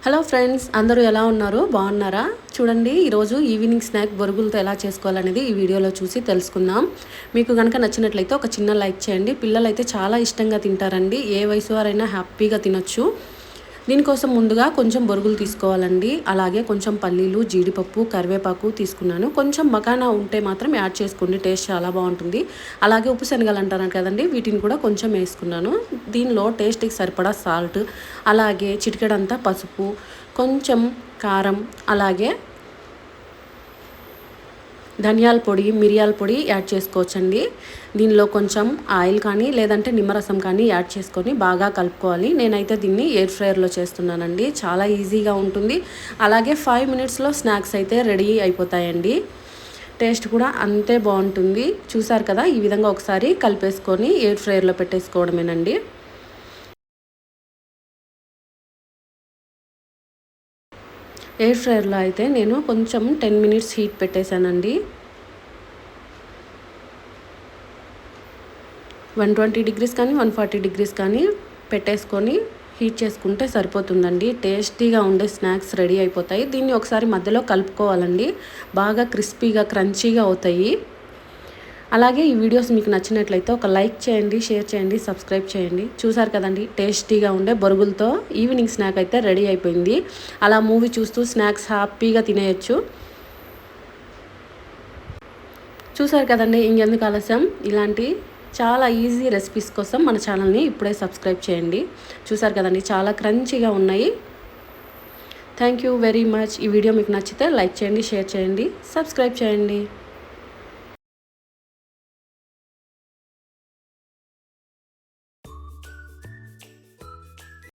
Hello friends, అందరూ ఎలా ఉన్నారు? బాగున్నారా? చూడండి, ఈరోజు ఈవినింగ్ స్నాక్ బొరుగులతో ఎలా చేసుకోవాలనేది ఈ వీడియోలో చూసి తెలుసుకుందాం. మీకు కనుక నచ్చినట్లయితే ఒక చిన్న లైక్ చేయండి. పిల్లలైతే చాలా ఇష్టంగా తింటారండి. ఏ వయసు వారైనా హ్యాపీగా తినొచ్చు. దీనికోసం ముందుగా కొంచెం బొరుగులు తీసుకోవాలండి. అలాగే కొంచెం పల్లీలు, జీడిపప్పు, కరివేపాకు తీసుకున్నాను. కొంచెం మకానా ఉంటే మాత్రం యాడ్ చేసుకోండి, టేస్ట్ చాలా బాగుంటుంది. అలాగే ఉప్పు శనగలు అంటారు కదండి, వీటిని కూడా కొంచెం వేసుకున్నాను. దీనిలో టేస్ట్కి సరిపడా సాల్ట్, అలాగే చిటికెడంతా పసుపు, కొంచెం కారం, అలాగే ధనియాల పొడి, మిరియాల పొడి యాడ్ చేసుకోవచ్చండి. దీనిలో కొంచెం ఆయిల్ కానీ లేదంటే నిమ్మరసం కానీ యాడ్ చేసుకొని బాగా కలుపుకోవాలి. నేనైతే దీన్ని ఎయిర్ ఫ్రైయర్లో చేస్తున్నానండి. చాలా ఈజీగా ఉంటుంది. అలాగే 5 మినిట్స్లో స్నాక్స్ అయితే రెడీ అయిపోతాయండి. టేస్ట్ కూడా అంతే బాగుంటుంది. చూసారు కదా, ఈ విధంగా ఒకసారి కలిపేసుకొని ఎయిర్ ఫ్రైయర్లో పెట్టేసుకోవడమేనండి. ఎయిర్ ఫ్రైయర్లో అయితే నేను కొంచెం 10 మినిట్స్ హీట్ పెట్టేశానండి. 120 డిగ్రీస్ కానీ 140 డిగ్రీస్ కానీ పెట్టేసుకొని హీట్ చేసుకుంటే సరిపోతుందండి. టేస్టీగా ఉండే స్నాక్స్ రెడీ అయిపోతాయి. దీన్ని ఒకసారి మధ్యలో కలుపుకోవాలండి. బాగా క్రిస్పీగా క్రంచీగా అవుతాయి. అలాగే ఈ వీడియోస్ మీకు నచ్చినట్లయితే ఒక లైక్ చేయండి, షేర్ చేయండి, సబ్స్క్రైబ్ చేయండి. చూసారు కదండి, టేస్టీగా ఉండే బొరుగులతో ఈవినింగ్ స్నాక్ అయితే రెడీ అయిపోయింది. అలా మూవీ చూస్తూ స్నాక్స్ హ్యాపీగా తినేయచ్చు. చూసారు కదండి, ఇంకెందుకు ఆలస్యం, ఇలాంటి చాలా ఈజీ రెసిపీస్ కోసం మన ఛానల్ని ఇప్పుడే సబ్స్క్రైబ్ చేయండి. చూసారు కదండి, చాలా క్రంచీగా ఉన్నాయి. Thank you very much. ఈ వీడియో మీకు నచ్చితే లైక్ చేయండి, షేర్ చేయండి, సబ్స్క్రైబ్ చేయండి.